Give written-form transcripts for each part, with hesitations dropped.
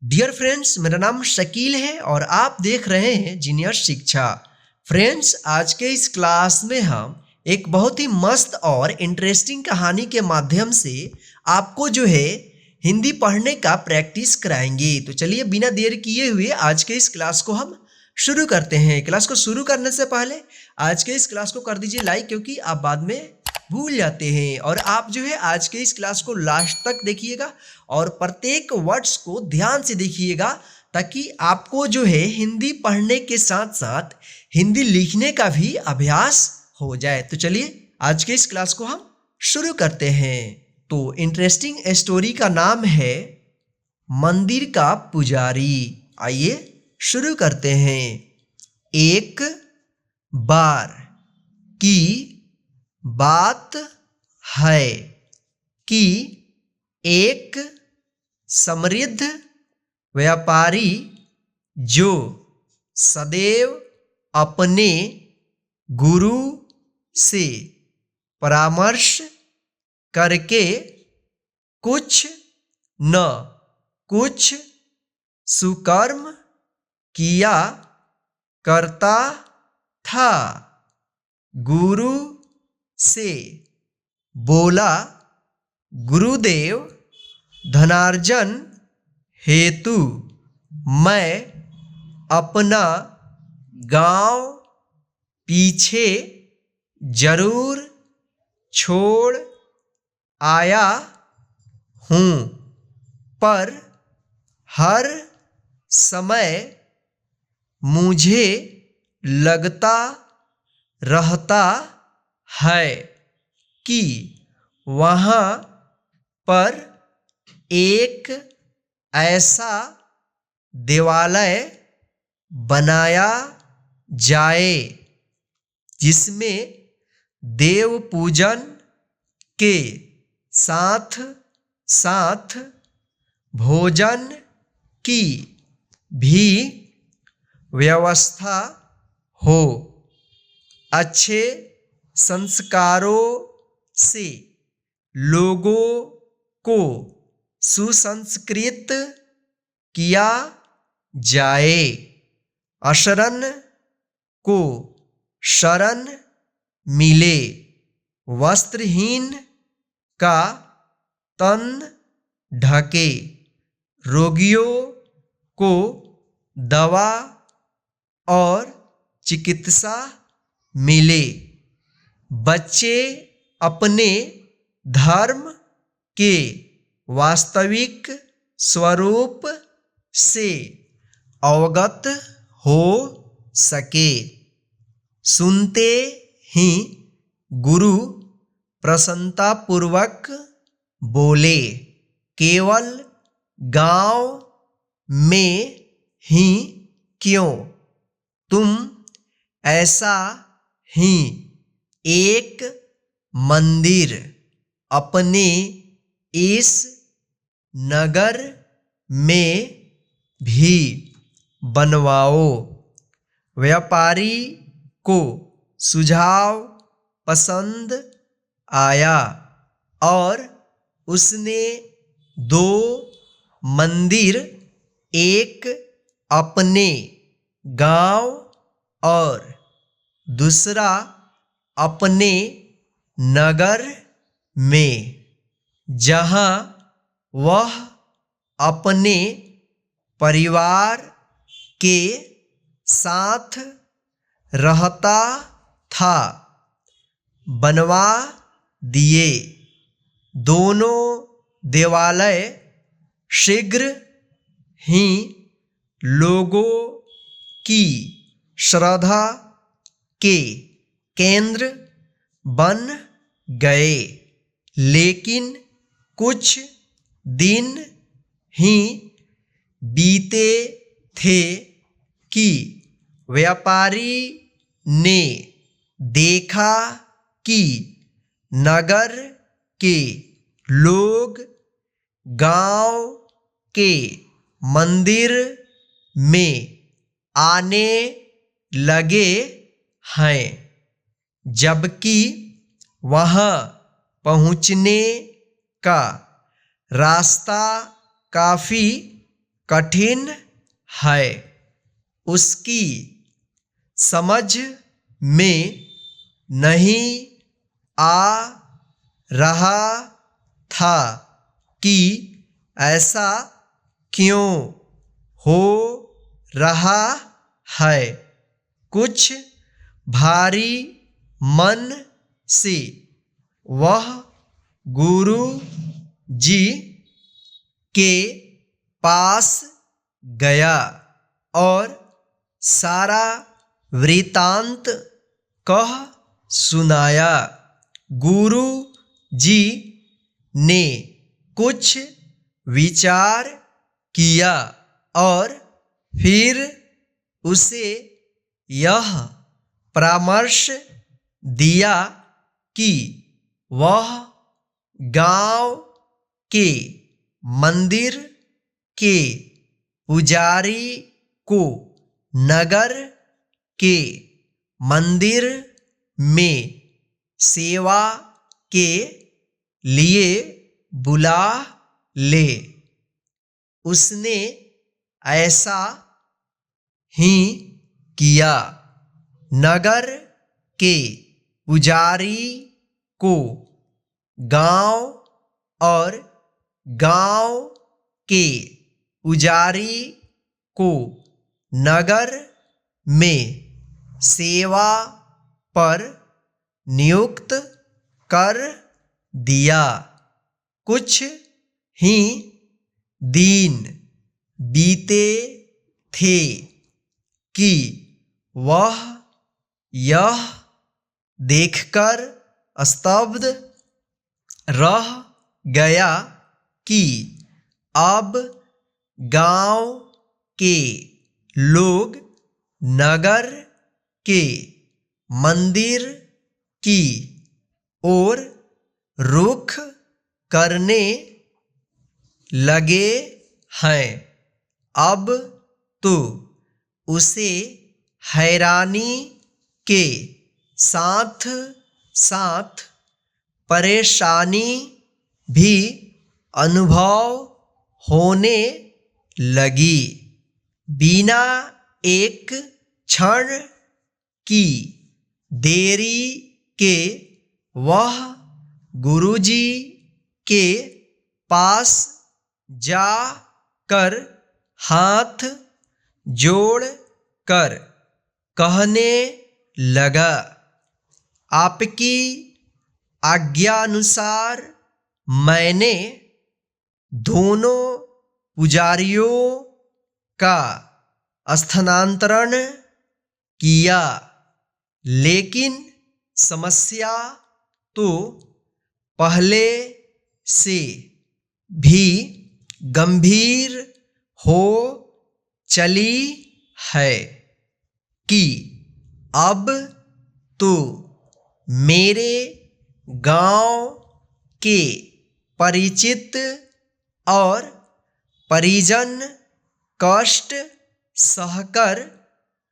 Dear friends, मेरा नाम शकील है और आप देख रहे हैं जीनियर शिक्षा। फ्रेंड्स, आज के इस क्लास में हम एक बहुत ही मस्त और इंटरेस्टिंग कहानी के माध्यम से आपको हिंदी पढ़ने का प्रैक्टिस कराएंगे। तो चलिए बिना देर किए हुए आज के इस क्लास को हम शुरू करते हैं। क्लास को शुरू करने से पहले आज के इस क्लास को कर दीजिए लाइक, क्योंकि आप बाद में भूल जाते हैं। और आप आज के इस क्लास को लास्ट तक देखिएगा और प्रत्येक वर्ड्स को ध्यान से देखिएगा, ताकि आपको हिंदी पढ़ने के साथ साथ हिंदी लिखने का भी अभ्यास हो जाए। तो चलिए आज के इस क्लास को हम शुरू करते हैं। तो इंटरेस्टिंग स्टोरी का नाम है मंदिर का पुजारी। आइए शुरू करते हैं। एक बार की बात है कि एक समृद्ध व्यापारी जो सदैव अपने गुरु से परामर्श करके कुछ न कुछ सुकर्म किया करता था, गुरु से बोला, गुरुदेव, धनार्जन हेतु मैं अपना गांव पीछे जरूर छोड़ आया हूँ, पर हर समय मुझे लगता रहता है कि वहाँ पर एक ऐसा देवालय बनाया जाए जिसमें देव पूजन के साथ साथ भोजन की भी व्यवस्था हो। अच्छे संस्कारों से लोगों को सुसंस्कृत किया जाए, अशरण को शरण मिले, वस्त्रहीन का तन ढके, रोगियों को दवा और चिकित्सा मिले, बच्चे अपने धर्म के वास्तविक स्वरूप से अवगत हो सके। सुनते ही गुरु प्रसन्नतापूर्वक बोले, केवल गांव में ही क्यों, तुम ऐसा ही एक मंदिर अपने इस नगर में भी बनवाओ। व्यापारी को सुझाव पसंद आया और उसने दो मंदिर, एक अपने गांव और दूसरा अपने नगर में, जहां वह अपने परिवार के साथ रहता था, बनवा दिए। दोनों देवालय शीघ्र ही लोगों की श्रद्धा के केंद्र बन गए, लेकिन कुछ दिन ही बीते थे कि व्यापारी ने देखा कि नगर के लोग गांव के मंदिर में आने लगे हैं, जबकि वहां पहुंचने का रास्ता काफी कठिन है। उसकी समझ में नहीं आ रहा था कि ऐसा क्यों हो रहा है। कुछ भारी मन से वह गुरु जी के पास गया और सारा वृतांत कह सुनाया। गुरु जी ने कुछ विचार किया और फिर उसे यह परामर्श दिया कि वह गांव के मंदिर के पुजारी को नगर के मंदिर में सेवा के लिए बुला ले। उसने ऐसा ही किया। नगर के पुजारी को गांव और गांव के पुजारी को नगर में सेवा पर नियुक्त कर दिया। कुछ ही दिन बीते थे कि वह यह देखकर स्तब्ध रह गया कि अब गांव के लोग नगर के मंदिर की ओर रुख करने लगे हैं। अब तो उसे हैरानी के साथ साथ परेशानी भी अनुभव होने लगी। बिना एक क्षण की देरी के वह गुरुजी के पास जा कर हाथ जोड़ कर कहने लगा, आपकी आज्ञानुसार मैंने दोनों पुजारियों का स्थानांतरण किया, लेकिन समस्या तो पहले से भी गंभीर हो चली है कि अब तो मेरे गांव के परिचित और परिजन कष्ट सहकर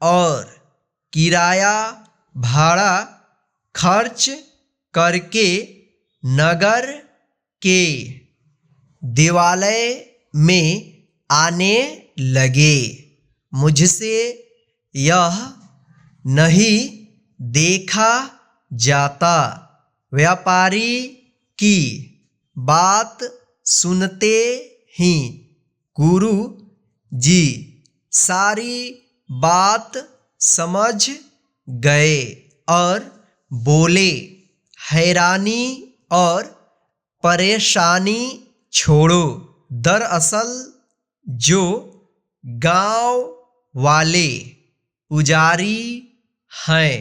और किराया भाड़ा खर्च करके नगर के देवालय में आने लगे। मुझसे यह नहीं देखा जाता। व्यापारी की बात सुनते ही गुरु जी सारी बात समझ गए और बोले, हैरानी और परेशानी छोड़ो। दरअसल जो गांव वाले पुजारी हैं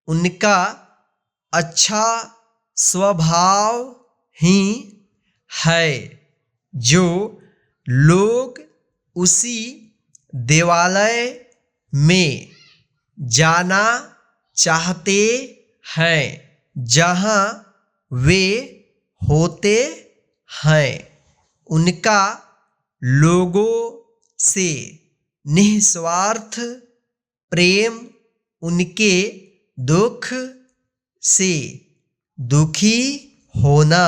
उनका अच्छा स्वभाव ही है। जो लोग उसी देवालय में जाना चाहते हैं जहां वे होते हैं, उनका लोगों से निस्वार्थ प्रेम उनके दुख से दुखी होना,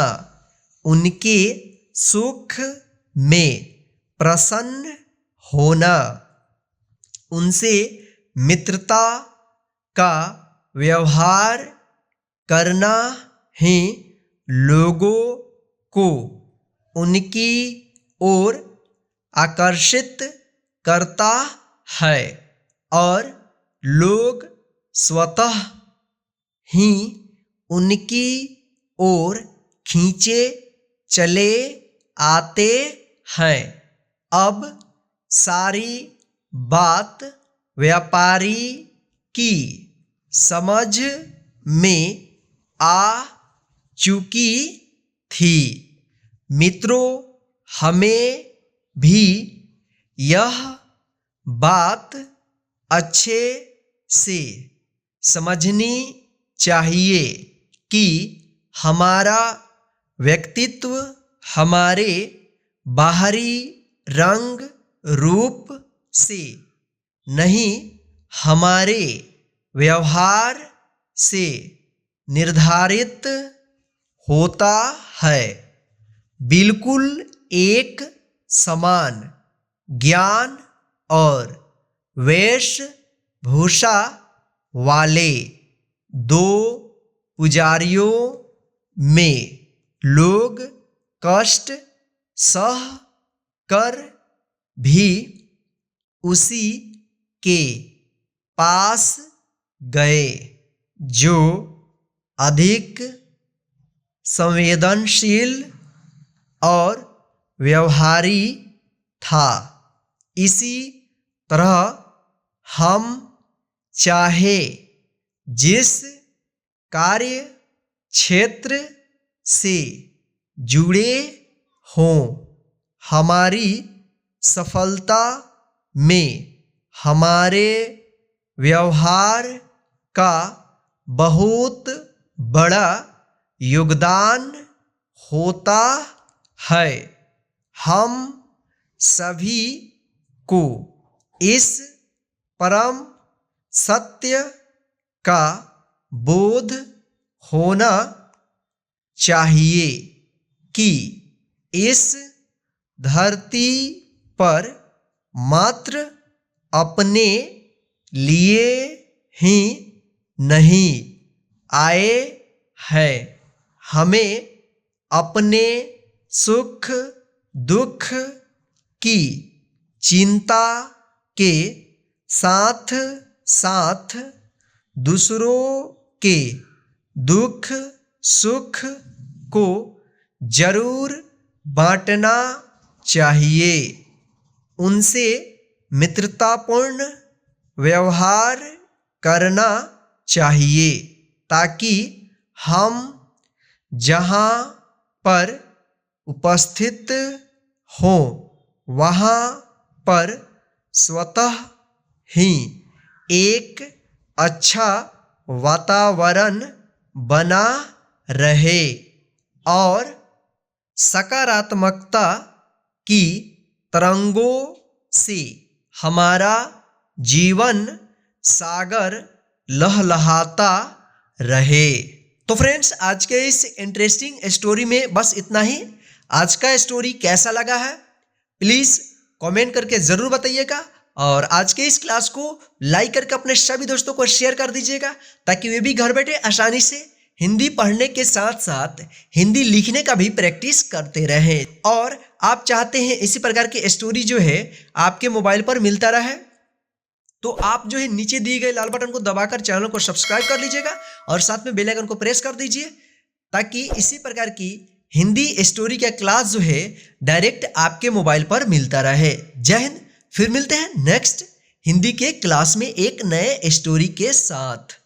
उनके सुख में प्रसन्न होना, उनसे मित्रता का व्यवहार करना ही लोगों को उनकी ओर आकर्षित करता है और लोग स्वतः ही उनकी ओर खींचे चले आते हैं। अब सारी बात व्यापारी की समझ में आ चुकी थी। मित्रों, हमें भी यह बात अच्छे से समझनी चाहिए कि हमारा व्यक्तित्व हमारे बाहरी रंग रूप से नहीं, हमारे व्यवहार से निर्धारित होता है। बिल्कुल एक समान ज्ञान और वेशभूषा वाले दो पुजारियों में लोग कष्ट सह कर भी उसी के पास गए जो अधिक संवेदनशील और व्यवहारी था। इसी तरह हम चाहे जिस कार्य क्षेत्र से जुड़े हों, हमारी सफलता में हमारे व्यवहार का बहुत बड़ा योगदान होता है। हम सभी को इस परम सत्य का बोध होना चाहिए कि इस धरती पर मात्र अपने लिए ही नहीं आए हैं, हमें अपने सुख दुख की चिंता के साथ साथ दूसरों के दुख सुख को जरूर बांटना चाहिए। उनसे मित्रतापूर्ण व्यवहार करना चाहिए ताकि हम जहाँ पर उपस्थित हों वहाँ पर स्वतः ही एक अच्छा वातावरण बना रहे और सकारात्मकता की तरंगों से हमारा जीवन सागर लहलहाता रहे। तो फ्रेंड्स, आज के इस इंटरेस्टिंग स्टोरी में बस इतना ही। आज का स्टोरी कैसा लगा है प्लीज कमेंट करके जरूर बताइएगा और आज के इस क्लास को लाइक करके अपने सभी दोस्तों को शेयर कर दीजिएगा ताकि वे भी घर बैठे आसानी से हिंदी पढ़ने के साथ साथ हिंदी लिखने का भी प्रैक्टिस करते रहें। और आप चाहते हैं इसी प्रकार की स्टोरी जो है आपके मोबाइल पर मिलता रहे तो आप जो है नीचे दिए गए लाल बटन को दबाकर चैनल को सब्सक्राइब कर लीजिएगा और साथ में बेल आइकन को प्रेस कर दीजिए ताकि इसी प्रकार की हिंदी स्टोरी का क्लास जो है डायरेक्ट आपके मोबाइल पर मिलता रहे। जय हिंद। फिर मिलते हैं नेक्स्ट हिंदी के क्लास में एक नए स्टोरी के साथ।